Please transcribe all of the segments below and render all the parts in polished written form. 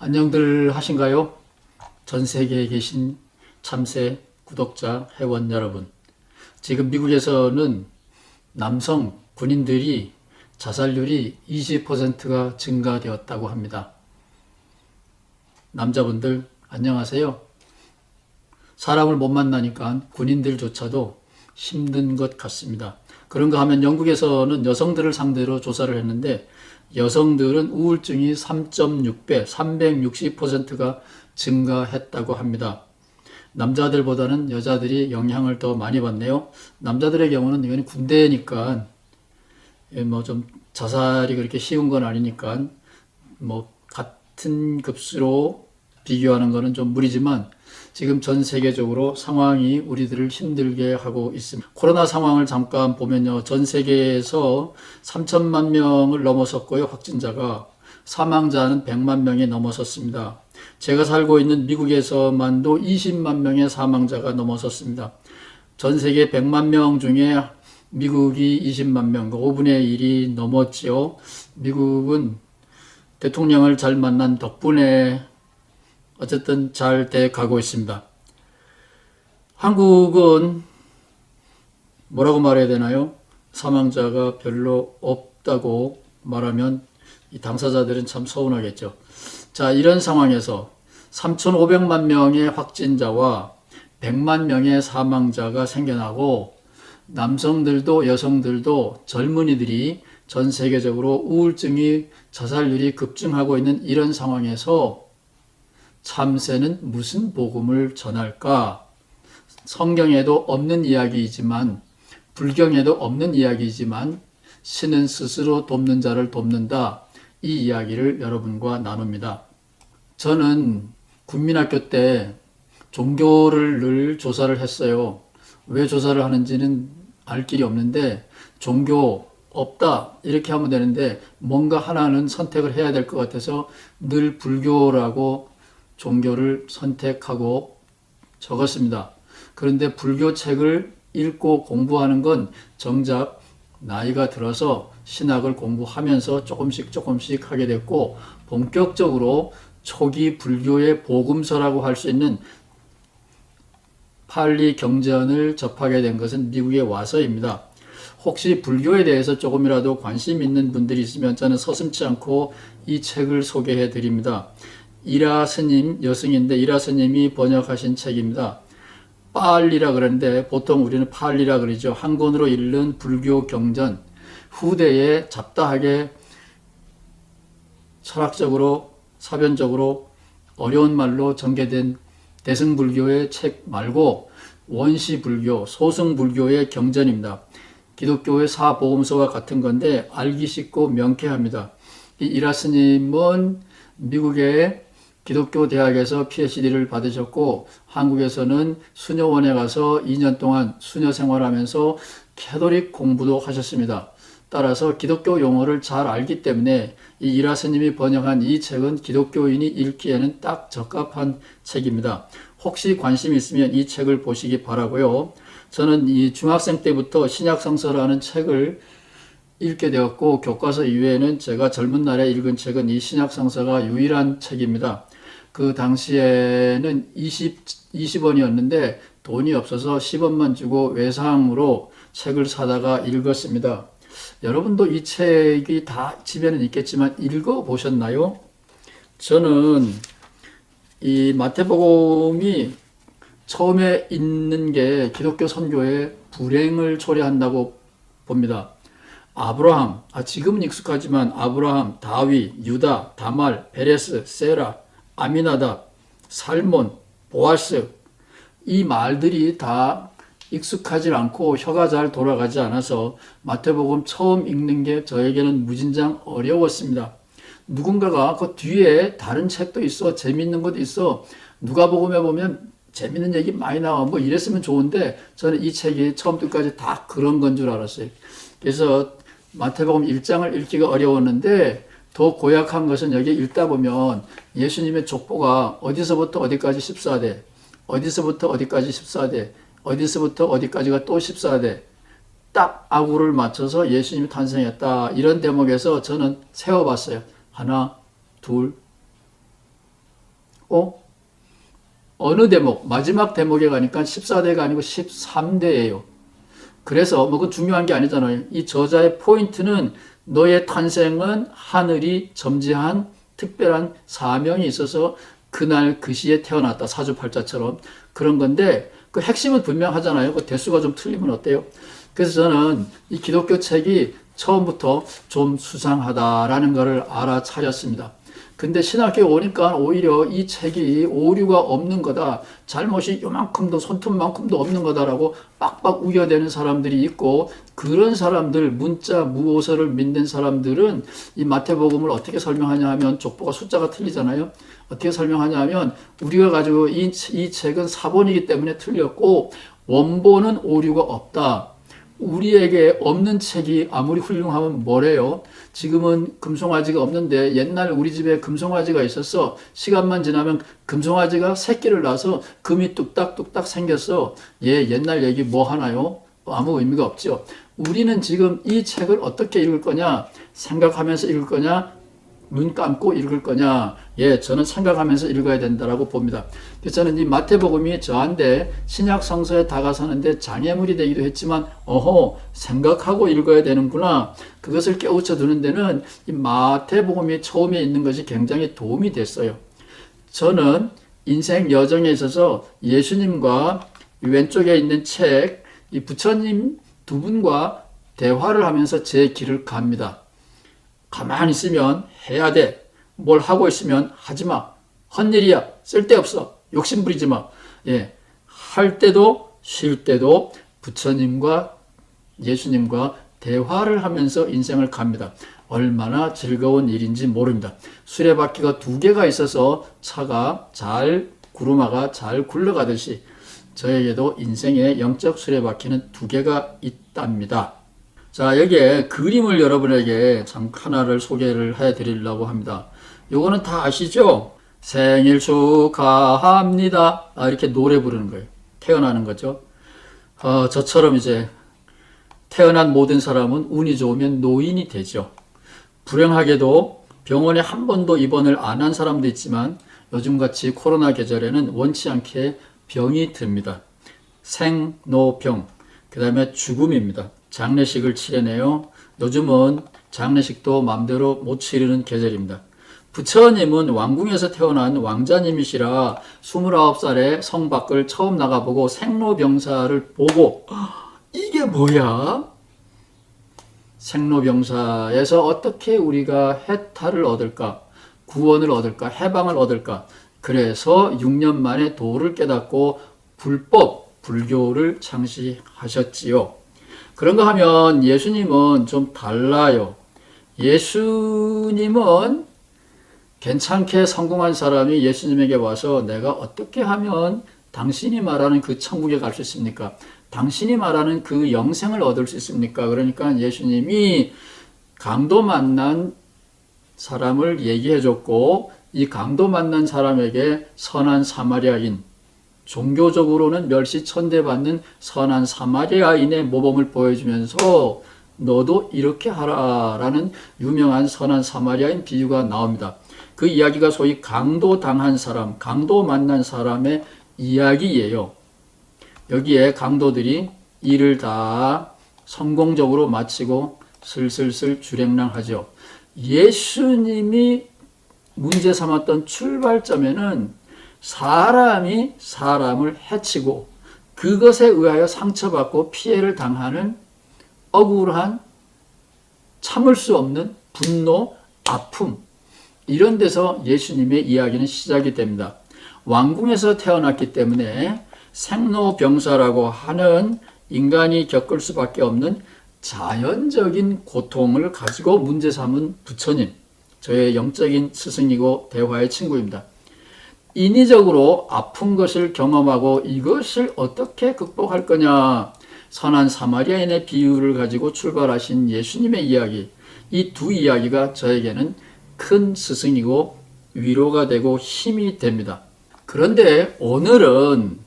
안녕들 하신가요? 전 세계에 계신 참새 구독자 회원 여러분. 지금 미국에서는 남성 군인들이 자살률이 20%가 증가되었다고 합니다. 남자분들 안녕하세요. 사람을 못 만나니까 군인들조차도 힘든 것 같습니다. 그런가 하면 영국에서는 여성들을 상대로 조사를 했는데 여성들은 우울증이 3.6배, 360%가 증가했다고 합니다. 남자들보다는 여자들이 영향을 더 많이 받네요. 남자들의 경우는 이건 군대니까 뭐 좀 자살이 그렇게 쉬운 건 아니니까 뭐 같은 급수로 비교하는 거는 좀 무리지만 지금 전 세계적으로 상황이 우리들을 힘들게 하고 있습니다. 코로나 상황을 잠깐 보면요. 전 세계에서 3천만 명을 넘어섰고요. 확진자가 사망자는 100만 명이 넘어섰습니다. 제가 살고 있는 미국에서만도 20만 명의 사망자가 넘어섰습니다. 전 세계 100만 명 중에 미국이 20만 명, 5분의 1이 넘었지요. 미국은 대통령을 잘 만난 덕분에 어쨌든 잘 돼 가고 있습니다. 한국은 뭐라고 말해야 되나요? 사망자가 별로 없다고 말하면 이 당사자들은 참 서운하겠죠. 자, 이런 상황에서 3,500만 명의 확진자와 100만 명의 사망자가 생겨나고 남성들도 여성들도 젊은이들이 전 세계적으로 우울증이 자살률이 급증하고 있는 이런 상황에서 참새는 무슨 복음을 전할까? 성경에도 없는 이야기이지만 불경에도 없는 이야기이지만 신은 스스로 돕는 자를 돕는다. 이 이야기를 여러분과 나눕니다. 저는 국민학교 때 종교를 늘 조사를 했어요. 왜 조사를 하는지는 알 길이 없는데 종교 없다 이렇게 하면 되는데 뭔가 하나는 선택을 해야 될 것 같아서 늘 불교라고 종교를 선택하고 적었습니다. 그런데 불교 책을 읽고 공부하는 건 정작 나이가 들어서 신학을 공부하면서 조금씩 하게 됐고 본격적으로 초기 불교의 복음서라고 할 수 있는 팔리 경전을 접하게 된 것은 미국에 와서입니다. 혹시 불교에 대해서 조금이라도 관심 있는 분들이 있으면 저는 서슴지 않고 이 책을 소개해 드립니다. 이라 스님, 여승인데 이라 스님이 번역하신 책입니다. 빨리라 그러는데 보통 우리는 팔리라 그러죠. 한 권으로 읽는 불교 경전, 후대에 잡다하게 철학적으로 사변적으로 어려운 말로 전개된 대승불교의 책 말고 원시불교, 소승불교의 경전입니다. 기독교의 사복음서와 같은 건데 알기 쉽고 명쾌합니다. 이 이라 스님은 미국의 기독교 대학에서 PhD를 받으셨고 한국에서는 수녀원에 가서 2년 동안 수녀 생활하면서 캐톨릭 공부도 하셨습니다. 따라서 기독교 용어를 잘 알기 때문에 이 이라 스님이 번역한 이 책은 기독교인이 읽기에는 딱 적합한 책입니다. 혹시 관심 있으면 이 책을 보시기 바라고요. 저는 이 중학생 때부터 신약성서라는 책을 읽게 되었고 교과서 이외에는 제가 젊은 날에 읽은 책은 이 신약성서가 유일한 책입니다. 그 당시에는 20원이었는데 돈이 없어서 10원만 주고 외상으로 책을 사다가 읽었습니다. 여러분도 이 책이 다 집에는 있겠지만 읽어보셨나요? 저는 이 마태복음이 처음에 있는 게 기독교 선교의 불행을 초래한다고 봅니다. 아브라함, 지금은 익숙하지만 아브라함, 다윗, 유다, 다말, 베레스, 세라, 아미나답, 살몬, 보아스 이 말들이 다 익숙하지 않고 혀가 잘 돌아가지 않아서 마태복음 처음 읽는 게 저에게는 무진장 어려웠습니다. 누군가가 그 뒤에 다른 책도 있어 재밌는 것도 있어 누가복음에 보면 재밌는 얘기 많이 나와 뭐 이랬으면 좋은데 저는 이 책이 처음부터 끝까지 다 그런 건 줄 알았어요. 그래서 마태복음 1장을 읽기가 어려웠는데 더 고약한 것은 여기 읽다 보면 예수님의 족보가 어디서부터 어디까지 14대 어디서부터 어디까지 14대 어디서부터 어디까지가 또 14대 딱 아구를 맞춰서 예수님이 탄생했다 이런 대목에서 저는 세어봤어요. 하나, 둘, 어? 어느 대목, 마지막 대목에 가니까 14대가 아니고 13대예요. 그래서 뭐 그 중요한 게 아니잖아요. 이 저자의 포인트는 너의 탄생은 하늘이 점지한 특별한 사명이 있어서 그날 그 시에 태어났다. 사주팔자처럼 그런 건데 그 핵심은 분명하잖아요. 그 대수가 좀 틀리면 어때요? 그래서 저는 이 기독교 책이 처음부터 좀 수상하다라는 것을 알아차렸습니다. 근데 신학교에 오니까 오히려 이 책이 오류가 없는 거다. 잘못이 요만큼도 손톱만큼도 없는 거다라고 빡빡 우겨대는 사람들이 있고 그런 사람들 문자 무오서를 믿는 사람들은 이 마태복음을 어떻게 설명하냐 하면 족보가 숫자가 틀리잖아요. 어떻게 설명하냐 하면 우리가 가지고 이 책은 사본이기 때문에 틀렸고 원본은 오류가 없다. 우리에게 없는 책이 아무리 훌륭하면 뭐래요? 지금은 금송아지가 없는데 옛날 우리 집에 금송아지가 있었어. 시간만 지나면 금송아지가 새끼를 낳아서 금이 뚝딱뚝딱 생겼어. 얘 옛날 얘기 뭐 하나요? 아무 의미가 없죠. 우리는 지금 이 책을 어떻게 읽을 거냐? 생각하면서 읽을 거냐? 눈 감고 읽을 거냐? 예, 저는 생각하면서 읽어야 된다라고 봅니다. 그래서 저는 이 마태복음이 저한테 신약 성서에 다가서는데 장애물이 되기도 했지만, 생각하고 읽어야 되는구나. 그것을 깨우쳐 두는 데는 이 마태복음이 처음에 있는 것이 굉장히 도움이 됐어요. 저는 인생 여정에 있어서 예수님과 왼쪽에 있는 책, 이 부처님 두 분과 대화를 하면서 제 길을 갑니다. 가만히 있으면 해야 돼. 뭘 하고 있으면 하지 마. 헛일이야. 쓸데없어. 욕심 부리지 마. 예. 할 때도 쉴 때도 부처님과 예수님과 대화를 하면서 인생을 갑니다. 얼마나 즐거운 일인지 모릅니다. 수레바퀴가 두 개가 있어서 차가 구루마가 잘 굴러가듯이 저에게도 인생의 영적 수레바퀴는 두 개가 있답니다. 자, 여기에 그림을 여러분에게 참 하나를 소개를 해 드리려고 합니다. 요거는 다 아시죠? 생일 축하합니다. 이렇게 노래 부르는 거예요. 태어나는 거죠. 저처럼 이제 태어난 모든 사람은 운이 좋으면 노인이 되죠. 불행하게도 병원에 한 번도 입원을 안 한 사람도 있지만 요즘같이 코로나 계절에는 원치 않게 병이 듭니다. 생로병, 그 다음에 죽음입니다. 장례식을 치르네요. 요즘은 장례식도 마음대로 못 치르는 계절입니다. 부처님은 왕궁에서 태어난 왕자님이시라 29살에 성 밖을 처음 나가보고 생로병사를 보고 이게 뭐야? 생로병사에서 어떻게 우리가 해탈을 얻을까? 구원을 얻을까? 해방을 얻을까? 그래서 6년 만에 도를 깨닫고 불교를 창시하셨지요. 그런가 하면 예수님은 좀 달라요. 예수님은 괜찮게 성공한 사람이 예수님에게 와서 내가 어떻게 하면 당신이 말하는 그 천국에 갈 수 있습니까? 당신이 말하는 그 영생을 얻을 수 있습니까? 그러니까 예수님이 강도 만난 사람을 얘기해 줬고 이 강도 만난 사람에게 선한 사마리아인, 종교적으로는 멸시천대받는 선한 사마리아인의 모범을 보여주면서 너도 이렇게 하라라는 유명한 선한 사마리아인 비유가 나옵니다. 그 이야기가 소위 강도 당한 사람, 강도 만난 사람의 이야기예요. 여기에 강도들이 일을 다 성공적으로 마치고 슬슬슬 주랭랑하죠. 예수님이 문제 삼았던 출발점에는 사람이 사람을 해치고 그것에 의하여 상처받고 피해를 당하는 억울한 참을 수 없는 분노, 아픔 이런 데서 예수님의 이야기는 시작이 됩니다. 왕궁에서 태어났기 때문에 생로병사라고 하는 인간이 겪을 수밖에 없는 자연적인 고통을 가지고 문제 삼은 부처님, 저의 영적인 스승이고 대화의 친구입니다. 인위적으로 아픈 것을 경험하고 이것을 어떻게 극복할 거냐, 선한 사마리아인의 비유를 가지고 출발하신 예수님의 이야기, 이 두 이야기가 저에게는 큰 스승이고 위로가 되고 힘이 됩니다. 그런데 오늘은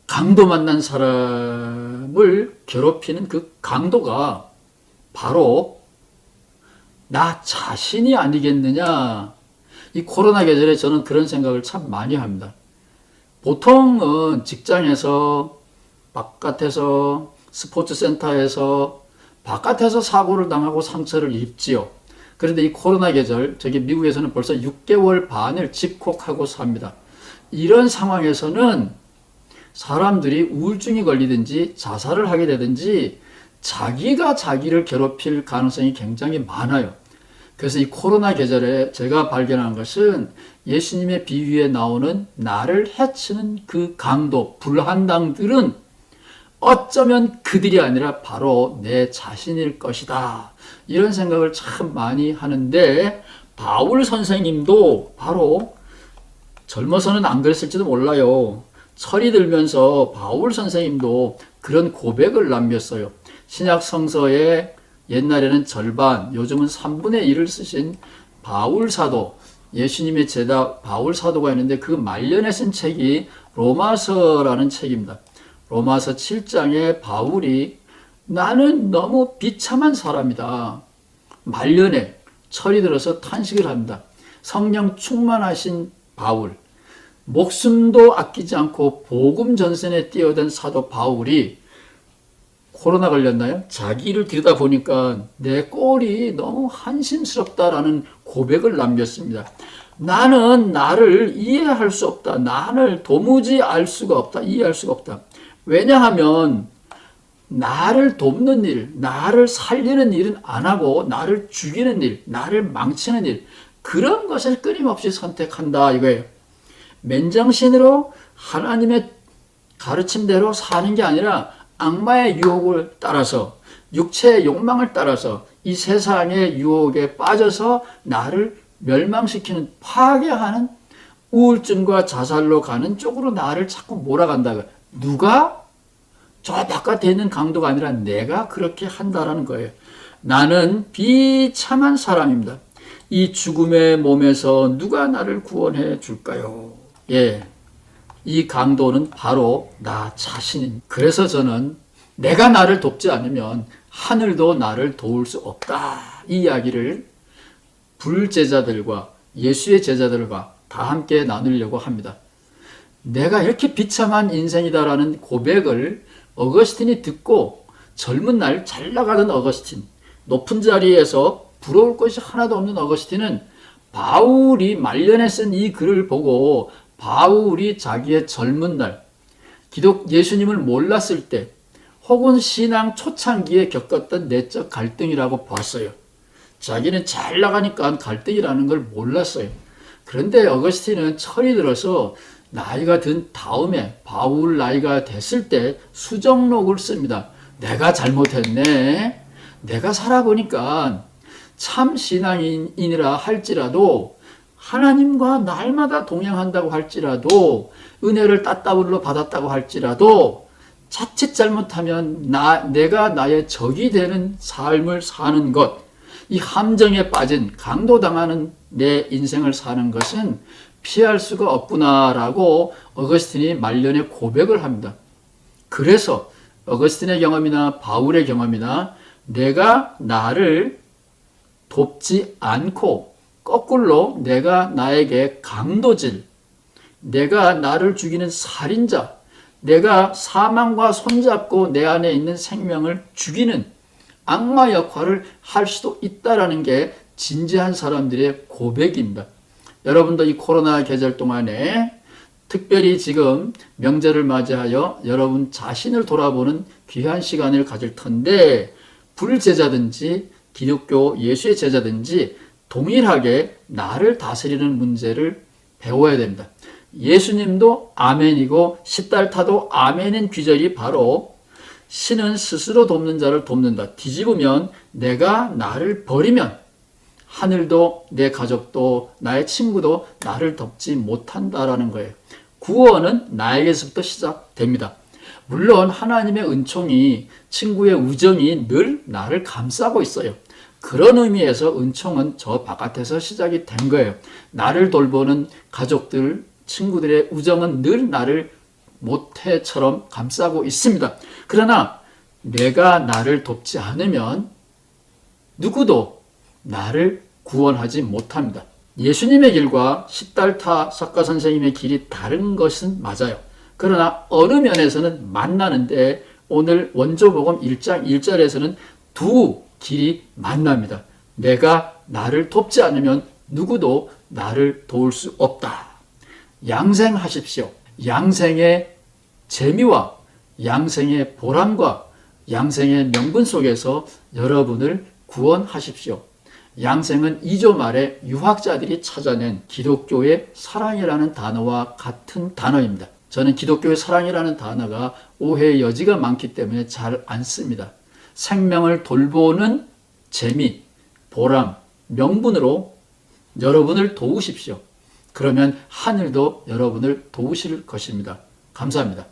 강도 만난 사람을 괴롭히는 그 강도가 바로 나 자신이 아니겠느냐. 이 코로나 계절에 저는 그런 생각을 참 많이 합니다. 보통은 직장에서, 바깥에서, 스포츠센터에서, 바깥에서 사고를 당하고 상처를 입지요. 그런데 이 코로나 계절, 저기 미국에서는 벌써 6개월 반을 집콕하고 삽니다. 이런 상황에서는 사람들이 우울증이 걸리든지 자살을 하게 되든지 자기가 자기를 괴롭힐 가능성이 굉장히 많아요. 그래서 이 코로나 계절에 제가 발견한 것은 예수님의 비유에 나오는 나를 해치는 그 강도, 불한당들은 어쩌면 그들이 아니라 바로 내 자신일 것이다. 이런 생각을 참 많이 하는데 바울 선생님도 바로 젊어서는 안 그랬을지도 몰라요. 철이 들면서 바울 선생님도 그런 고백을 남겼어요. 신약 성서에 옛날에는 절반, 요즘은 3분의 1을 쓰신 바울 사도, 예수님의 제자 바울 사도가 있는데 그 말년에 쓴 책이 로마서라는 책입니다. 로마서 7장에 바울이 나는 너무 비참한 사람이다. 말년에 철이 들어서 탄식을 합니다. 성령 충만하신 바울, 목숨도 아끼지 않고 복음 전선에 뛰어든 사도 바울이 코로나 걸렸나요? 자기를 들여다보니까 내 꼴이 너무 한심스럽다라는 고백을 남겼습니다. 나는 나를 이해할 수 없다. 나를 도무지 알 수가 없다. 이해할 수가 없다. 왜냐하면 나를 돕는 일, 나를 살리는 일은 안 하고 나를 죽이는 일, 나를 망치는 일, 그런 것을 끊임없이 선택한다 이거예요. 맨정신으로 하나님의 가르침대로 사는 게 아니라 악마의 유혹을 따라서, 육체의 욕망을 따라서 이 세상의 유혹에 빠져서 나를 멸망시키는, 파괴하는 우울증과 자살로 가는 쪽으로 나를 자꾸 몰아간다. 누가? 저 바깥에 있는 강도가 아니라 내가 그렇게 한다라는 거예요. 나는 비참한 사람입니다. 이 죽음의 몸에서 누가 나를 구원해 줄까요? 예. 이 강도는 바로 나 자신입니다. 그래서 저는 내가 나를 돕지 않으면 하늘도 나를 도울 수 없다. 이 이야기를 불제자들과 예수의 제자들과 다 함께 나누려고 합니다. 내가 이렇게 비참한 인생이다라는 고백을 어거스틴이 듣고 젊은 날 잘 나가던 어거스틴, 높은 자리에서 부러울 것이 하나도 없는 어거스틴은 바울이 말년에 쓴 이 글을 보고 바울이 자기의 젊은 날, 예수님을 몰랐을 때 혹은 신앙 초창기에 겪었던 내적 갈등이라고 봤어요. 자기는 잘 나가니까 갈등이라는 걸 몰랐어요. 그런데 어거스틴은 철이 들어서 나이가 든 다음에 바울 나이가 됐을 때 수정록을 씁니다. 내가 잘못했네. 내가 살아보니까 참 신앙인이라 할지라도 하나님과 날마다 동행한다고 할지라도 은혜를 따따블로 받았다고 할지라도 자칫 잘못하면 내가 나의 적이 되는 삶을 사는 것, 이 함정에 빠진 강도당하는 내 인생을 사는 것은 피할 수가 없구나라고 어거스틴이 말년에 고백을 합니다. 그래서 어거스틴의 경험이나 바울의 경험이나 내가 나를 돕지 않고 거꾸로 내가 나에게 강도질, 내가 나를 죽이는 살인자, 내가 사망과 손잡고 내 안에 있는 생명을 죽이는 악마 역할을 할 수도 있다라는 게 진지한 사람들의 고백입니다. 여러분도 이 코로나 계절 동안에 특별히 지금 명절을 맞이하여 여러분 자신을 돌아보는 귀한 시간을 가질 텐데 불제자든지 기독교 예수의 제자든지 동일하게 나를 다스리는 문제를 배워야 됩니다. 예수님도 아멘이고 시달타도 아멘인 귀절이 바로 신은 스스로 돕는 자를 돕는다. 뒤집으면 내가 나를 버리면 하늘도 내 가족도 나의 친구도 나를 돕지 못한다라는 거예요. 구원은 나에게서부터 시작됩니다. 물론 하나님의 은총이, 친구의 우정이 늘 나를 감싸고 있어요. 그런 의미에서 은총은 저 바깥에서 시작이 된 거예요. 나를 돌보는 가족들, 친구들의 우정은 늘 나를 모태처럼 감싸고 있습니다. 그러나 내가 나를 돕지 않으면 누구도 나를 구원하지 못합니다. 예수님의 길과 시달타 석가 선생님의 길이 다른 것은 맞아요. 그러나 어느 면에서는 만나는데 오늘 원조복음 1장 1절에서는 두 길이 만납니다. 내가 나를 돕지 않으면 누구도 나를 도울 수 없다. 양생하십시오. 양생의 재미와 양생의 보람과 양생의 명분 속에서 여러분을 구원하십시오. 양생은 2조 말에 유학자들이 찾아낸 기독교의 사랑이라는 단어와 같은 단어입니다. 저는 기독교의 사랑이라는 단어가 오해의 여지가 많기 때문에 잘 안 씁니다. 생명을 돌보는 재미, 보람, 명분으로 여러분을 도우십시오. 그러면 하늘도 여러분을 도우실 것입니다. 감사합니다.